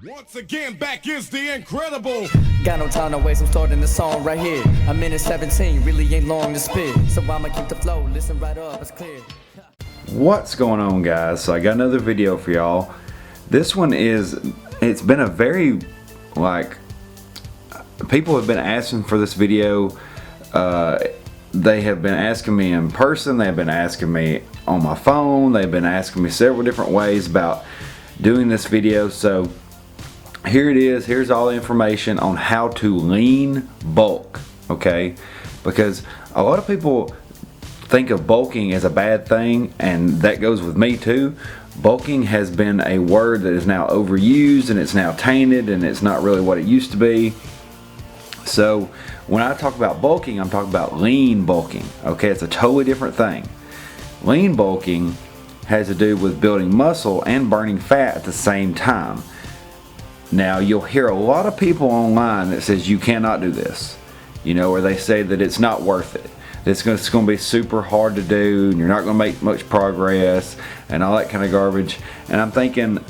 Once again, back is the incredible. Got no time to waste, I'm starting the song right here. A minute 17, really ain't long to spit. So I'ma keep the flow, listen right up, it's clear. What's going on, guys? So I got another video for y'all. This one it's been a very, people have been asking for this video. They have been asking me in person, they have been asking me on my phone, they've been asking me several different ways about doing this video. So here it is. Here's all the information on how to lean bulk, okay? Because a lot of people think of bulking as a bad thing, and that goes with me too. Bulking has been a word that is now overused, and it's now tainted, and it's not really what it used to be. So when I talk about bulking, I'm talking about lean bulking, okay? It's a totally different thing. Lean bulking has to do with building muscle and burning fat at the same time. Now, you'll hear a lot of people online that says you cannot do this, you know, or they say that it's not worth it. It's going to be super hard to do, and you're not going to make much progress, and all that kind of garbage. And I'm thinking,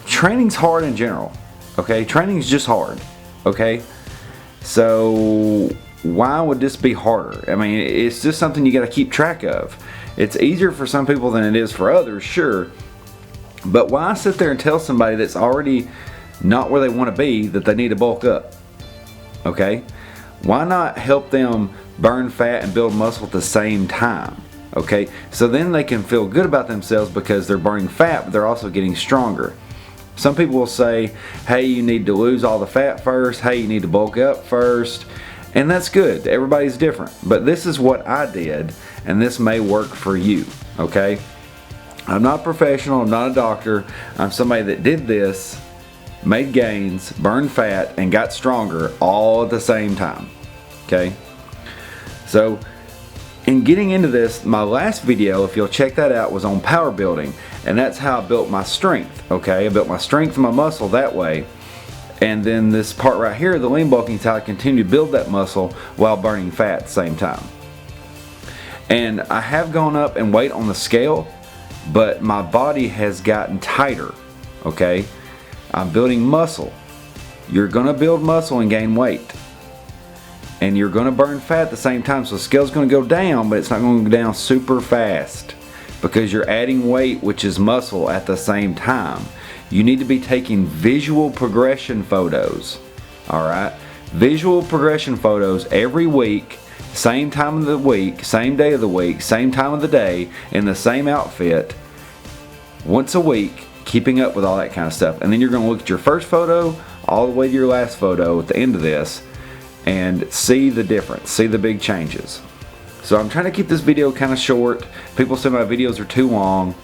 training's hard in general, okay? Training's just hard, okay? So why would this be harder? I mean, it's just something you got to keep track of. It's easier for some people than it is for others, sure. But why sit there and tell somebody that's already not where they want to be that they need to bulk up? Okay? Why not help them burn fat and build muscle at the same time? Okay? So then they can feel good about themselves because they're burning fat, but they're also getting stronger. Some people will say, hey, you need to lose all the fat first. Hey, you need to bulk up first. And that's good. Everybody's different. But this is what I did, and this may work for you. Okay? I'm not a professional. I'm not a doctor. I'm somebody that did this, made gains, burned fat, and got stronger all at the same time. Okay? So, in getting into this, my last video, if you'll check that out, was on power building, and that's how I built my strength. Okay, I built my strength and my muscle that way. And then this part right here, the lean bulking, is how I continue to build that muscle while burning fat at the same time. And I have gone up in weight on the scale, but my body has gotten tighter. Okay, I'm building muscle. You're gonna build muscle and gain weight, and you're gonna burn fat at the same time. So the scale's gonna go down, but it's not gonna go down super fast because you're adding weight, which is muscle, at the same time. You need to be taking visual progression photos. Alright? Visual progression photos every week, same time of the week, same day of the week, same time of the day, in the same outfit, once a week, keeping up with all that kind of stuff. And then you're gonna look at your first photo all the way to your last photo at the end of this and see the difference, see the big changes. So I'm trying to keep this video kind of short. People say my videos are too long.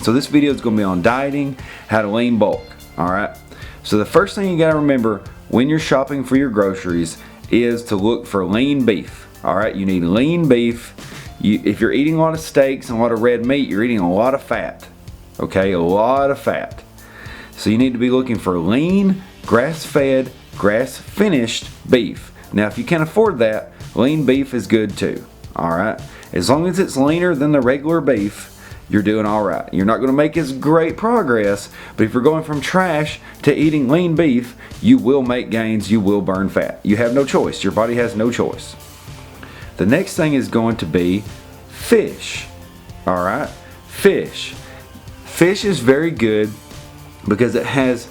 So this video is going to be on dieting, how to lean bulk. Alright? So the first thing you got to remember when you're shopping for your groceries is to look for lean beef. Alright? You need lean beef. If you're eating a lot of steaks and a lot of red meat, you're eating a lot of fat. Okay? A lot of fat. So you need to be looking for lean, grass-fed, grass-finished beef. Now if you can't afford that, lean beef is good too. Alright? As long as it's leaner than the regular beef, you're doing alright. You're not going to make as great progress, but if you're going from trash to eating lean beef, you will make gains, you will burn fat. You have no choice. Your body has no choice. The next thing is going to be fish. Alright? Fish. Fish is very good because it has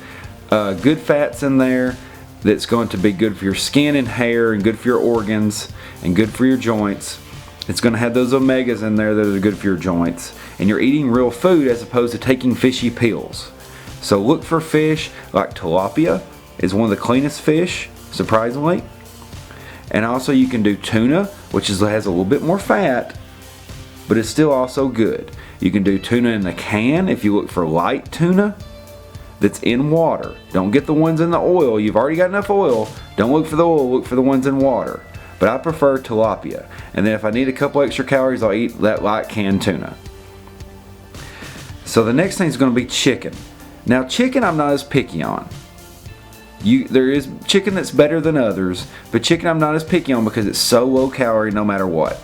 good fats in there that's going to be good for your skin and hair, and good for your organs, and good for your joints. It's going to have those omegas in there that are good for your joints. And you're eating real food as opposed to taking fishy pills. So look for fish like tilapia is one of the cleanest fish, surprisingly. And also you can do tuna, which has a little bit more fat, but it's still also good. You can do tuna in the can if you look for light tuna that's in water. Don't get the ones in the oil. You've already got enough oil. Don't look for the oil, look for the ones in water. But I prefer tilapia. And then if I need a couple extra calories, I'll eat that light canned tuna. So the next thing is going to be chicken. Now chicken I'm not as picky on. There is chicken that's better than others, but chicken I'm not as picky on because it's so low calorie no matter what.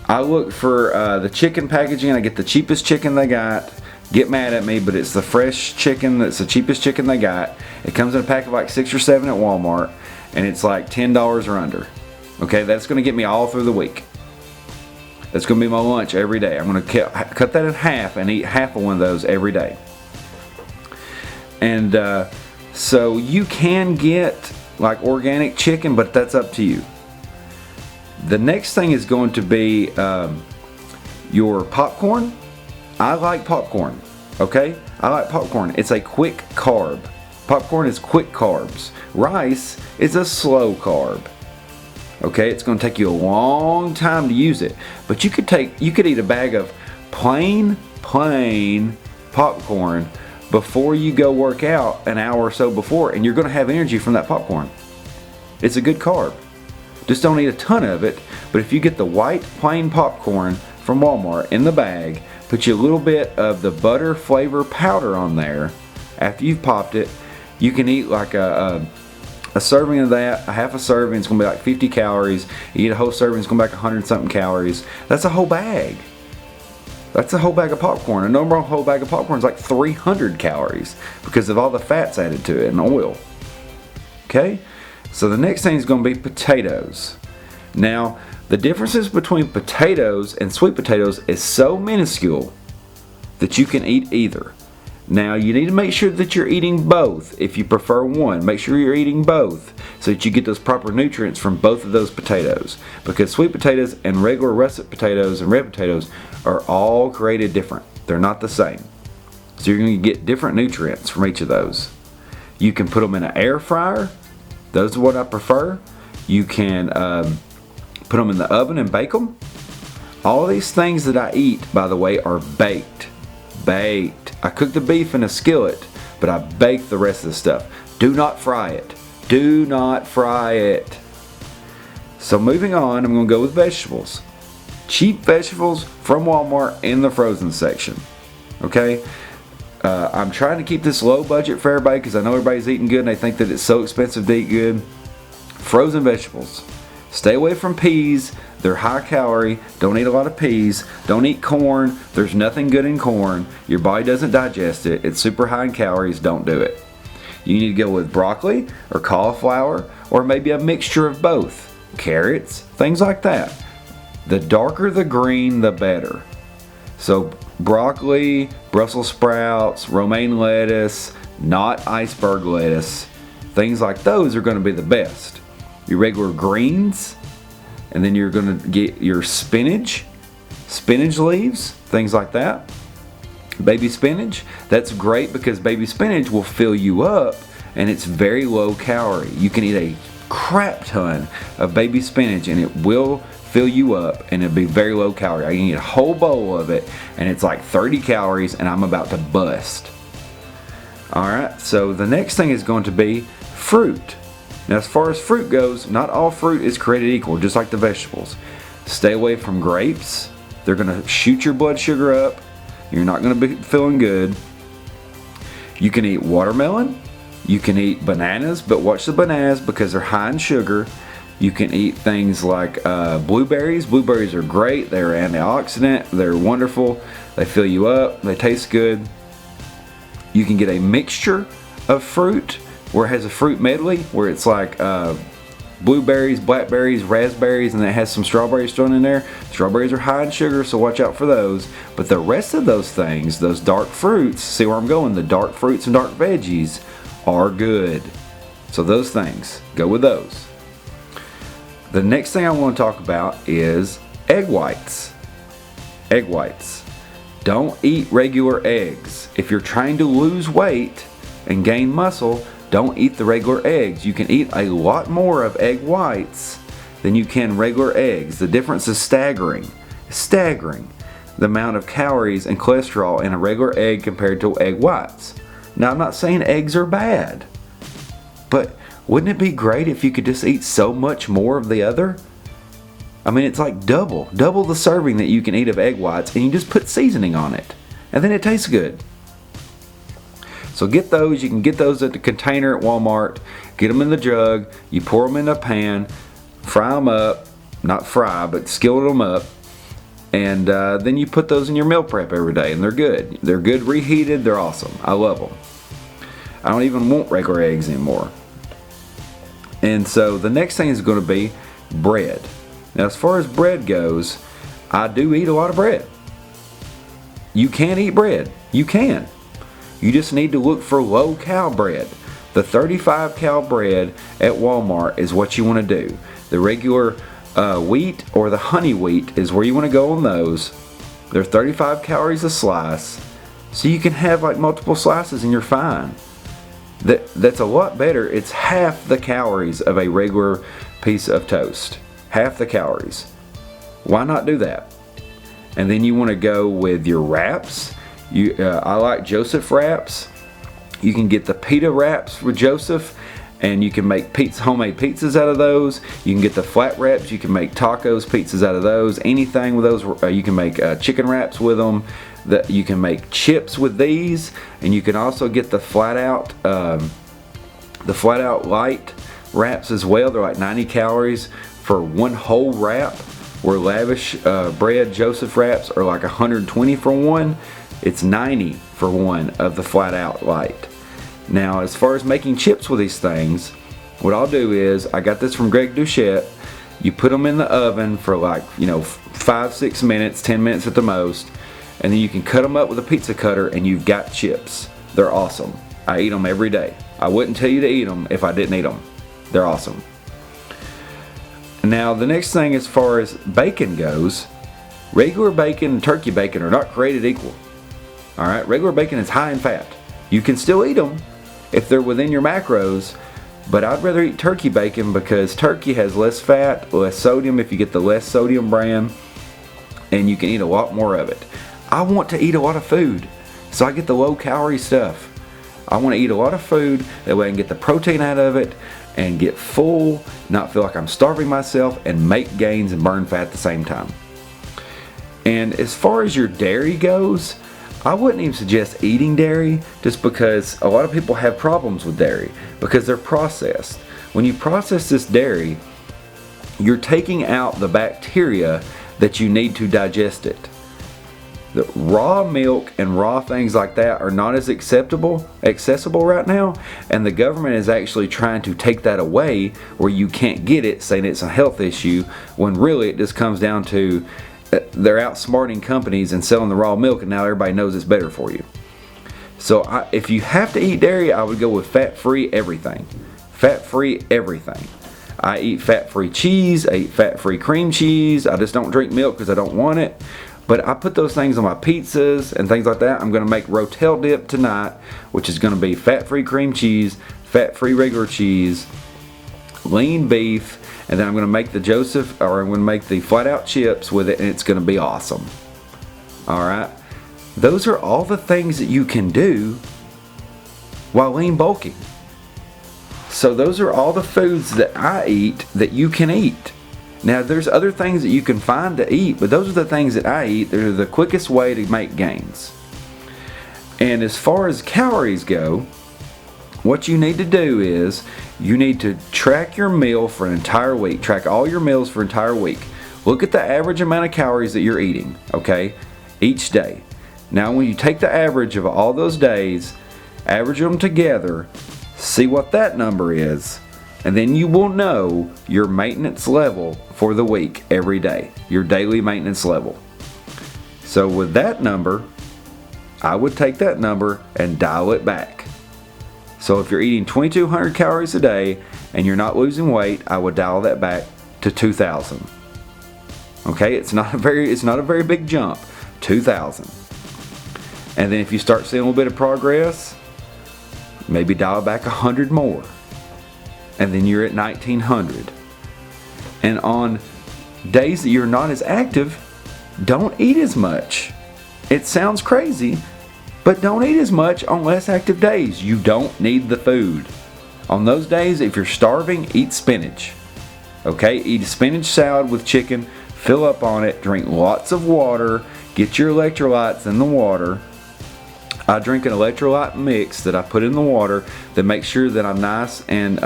I look for the chicken packaging. I get the cheapest chicken they got. get mad at me, but it's the fresh chicken. That's the cheapest chicken they got. It comes in a pack of like 6 or 7 at Walmart, and it's like $10 or under. Okay, that's going to get me all through the week. That's going to be my lunch every day. I'm going to cut that in half and eat half of one of those every day. And so you can get like organic chicken, but that's up to you. The next thing is going to be your popcorn. I like popcorn. Okay, I like popcorn. It's a quick carb. Popcorn is quick carbs. Rice is a slow carb. Okay, it's going to take you a long time to use it, but you could eat a bag of plain popcorn before you go work out an hour or so before, and you're going to have energy from that popcorn. It's a good carb. Just don't eat a ton of it, but if you get the white plain popcorn from Walmart in the bag, put you a little bit of the butter flavor powder on there after you've popped it, you can eat like a serving of that. A half a serving is going to be like 50 calories. You eat a whole serving, it's going to be like 100 something calories. That's a whole bag. That's a whole bag of popcorn. A normal whole bag of popcorn is like 300 calories because of all the fats added to it and oil. Okay? So the next thing is going to be potatoes. Now, the differences between potatoes and sweet potatoes is so minuscule that you can eat either. Now, you need to make sure that you're eating both. If you prefer one, make sure you're eating both so that you get those proper nutrients from both of those potatoes. Because sweet potatoes and regular russet potatoes and red potatoes are all created different. They're not the same. So you're going to get different nutrients from each of those. You can put them in an air fryer. Those are what I prefer. You can put them in the oven and bake them. All these things that I eat, by the way, are baked. I cook the beef in a skillet, but I bake the rest of the stuff. Do not fry it. Do not fry it. So moving on, I'm going to go with vegetables. Cheap vegetables from Walmart in the frozen section. Okay? I'm trying to keep this low budget for everybody because I know everybody's eating good and they think that it's so expensive to eat good. Frozen vegetables. Stay away from peas. They're high calorie. Don't eat a lot of peas. Don't eat corn. There's nothing good in corn. Your body doesn't digest it. It's super high in calories. Don't do it. You need to go with broccoli or cauliflower or maybe a mixture of both. Carrots, things like that. The darker the green, the better. So broccoli, Brussels sprouts, romaine lettuce, not iceberg lettuce, things like those are going to be the best. Your regular greens, and then you're going to get your spinach leaves, things like that. Baby spinach, that's great because baby spinach will fill you up and it's very low calorie. You can eat a crap ton of baby spinach and it will fill you up and it'll be very low calorie. I can eat a whole bowl of it and it's like 30 calories and I'm about to bust. Alright, so the next thing is going to be fruit. Now as far as fruit goes, not all fruit is created equal, just like the vegetables. Stay away from grapes. They're going to shoot your blood sugar up. You're not going to be feeling good. You can eat watermelon. You can eat bananas, but watch the bananas because they're high in sugar. You can eat things like blueberries. Blueberries are great. They're antioxidant. They're wonderful. They fill you up. They taste good. You can get a mixture of fruit where it has a fruit medley where it's like blueberries, blackberries, raspberries, and it has some strawberries thrown in there. Strawberries are high in sugar, so watch out for those. But the rest of those things, those dark fruits, see where I'm going? The dark fruits and dark veggies are good. So those things, go with those. The next thing I want to talk about is egg whites. Egg whites. Don't eat regular eggs. If you're trying to lose weight and gain muscle, don't eat the regular eggs. You can eat a lot more of egg whites than you can regular eggs. The difference is staggering. Staggering. The amount of calories and cholesterol in a regular egg compared to egg whites. Now, I'm not saying eggs are bad, but wouldn't it be great if you could just eat so much more of the other? I mean, it's like double the serving that you can eat of egg whites, and you just put seasoning on it, and then it tastes good. So get those. You can get those at the container at Walmart. Get them in the jug. You pour them in a pan, fry them up, not fry, but skillet them up, And then you put those in your meal prep every day, and they're good. They're good reheated. They're awesome. I love them. I don't even want regular eggs anymore. And so the next thing is going to be bread. Now, as far as bread goes, I do eat a lot of bread. You can eat bread. You can. You just need to look for low cal bread. The 35 cal bread at Walmart is what you want to do. The regular wheat or the honey wheat is where you want to go on those. They're 35 calories a slice, so you can have like multiple slices and you're fine. That's a lot better. It's half the calories of a regular piece of toast. Half the calories. Why not do that? And then you want to go with your wraps. I like Joseph wraps. You can get the pita wraps with Joseph, and you can make homemade pizzas out of those. You can get the flat wraps. You can make tacos, pizzas out of those. Anything with those. You can make chicken wraps with them. You can make chips with these, and you can also get the flat out light wraps as well. They're like 90 calories for one whole wrap. Where lavish bread Joseph wraps are like 120 for one. It's 90 for one of the flat out light. Now, as far as making chips with these things, what I'll do is, I got this from Greg Duchette. You put them in the oven for like, 5-6 minutes, 10 minutes at the most, and then you can cut them up with a pizza cutter and you've got chips. They're awesome. I eat them every day. I wouldn't tell you to eat them if I didn't eat them. They're awesome. Now, the next thing as far as bacon goes, regular bacon and turkey bacon are not created equal. Alright, regular bacon is high in fat. You can still eat them if they're within your macros, but I'd rather eat turkey bacon because turkey has less fat, less sodium if you get the less sodium brand, and you can eat a lot more of it. I want to eat a lot of food, so I get the low calorie stuff. I want to eat a lot of food, that way I can get the protein out of it and get full, not feel like I'm starving myself, and make gains and burn fat at the same time. And as far as your dairy goes, I wouldn't even suggest eating dairy, just because a lot of people have problems with dairy because they're processed. When you process this dairy, you're taking out the bacteria that you need to digest it. The raw milk and raw things like that are not as accessible right now, and the government is actually trying to take that away where you can't get it, saying it's a health issue, when really it just comes down to they're outsmarting companies and selling the raw milk, and now everybody knows it's better for you. So if you have to eat dairy, I would go with fat-free everything. Fat-free everything. I eat fat-free cheese, I eat fat-free cream cheese. I just don't drink milk because I don't want it. But I put those things on my pizzas and things like that. I'm going to make Rotel dip tonight, which is going to be fat-free cream cheese, fat-free regular cheese, lean beef, and then I'm going to make the I'm going to make the flat-out chips with it, and it's going to be awesome. Alright? Those are all the things that you can do while lean bulking. So those are all the foods that I eat that you can eat. Now, there's other things that you can find to eat, but those are the things that I eat. They're the quickest way to make gains. And as far as calories go, what you need to do is you need to track your meal for an entire week. Track all your meals for an entire week. Look at the average amount of calories that you're eating, okay, each day. Now, when you take the average of all those days, average them together, see what that number is, and then you will know your maintenance level for the week every day, your daily maintenance level. So with that number, I would take that number and dial it back. So if you're eating 2,200 calories a day and you're not losing weight, I would dial that back to 2,000. Okay, it's not a very big jump, 2,000. And then if you start seeing a little bit of progress, maybe dial back 100 more. And then you're at 1,900. And on days that you're not as active, don't eat as much. It sounds crazy, but don't eat as much on less active days. You don't need the food. On those days, if you're starving, eat spinach. Okay, eat a spinach salad with chicken, fill up on it, drink lots of water, get your electrolytes in the water. I drink an electrolyte mix that I put in the water that makes sure that I'm nice and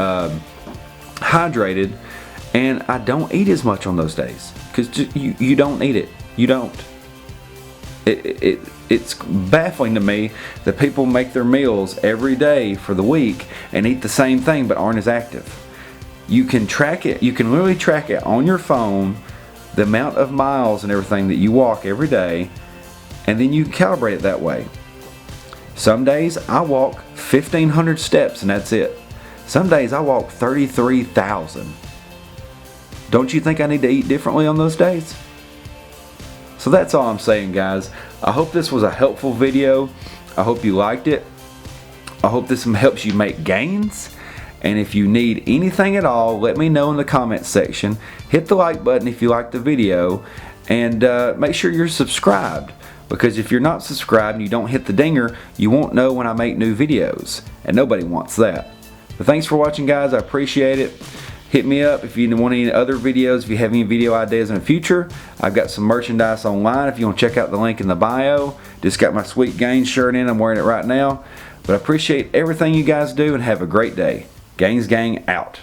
hydrated, and I don't eat as much on those days because you don't need it. You don't. It's baffling to me that people make their meals every day for the week and eat the same thing but aren't as active. You can track it. You can literally track it on your phone, the amount of miles and everything that you walk every day, and then you can calibrate it that way. Some days I walk 1,500 steps and that's it. Some days I walk 33,000. Don't you think I need to eat differently on those days? So that's all I'm saying, guys. I hope this was a helpful video. I hope you liked it. I hope this helps you make gains. And if you need anything at all, let me know in the comments section. Hit the like button if you liked the video, and make sure you're subscribed, because if you're not subscribed and you don't hit the dinger, you won't know when I make new videos, and nobody wants that. But thanks for watching, guys. I appreciate it. Hit me up if you want any other videos, if you have any video ideas in the future. I've got some merchandise online if you want to check out the link in the bio. Just got my sweet Gaines shirt in. I'm wearing it right now. But I appreciate everything you guys do, and have a great day. Gaines Gang out.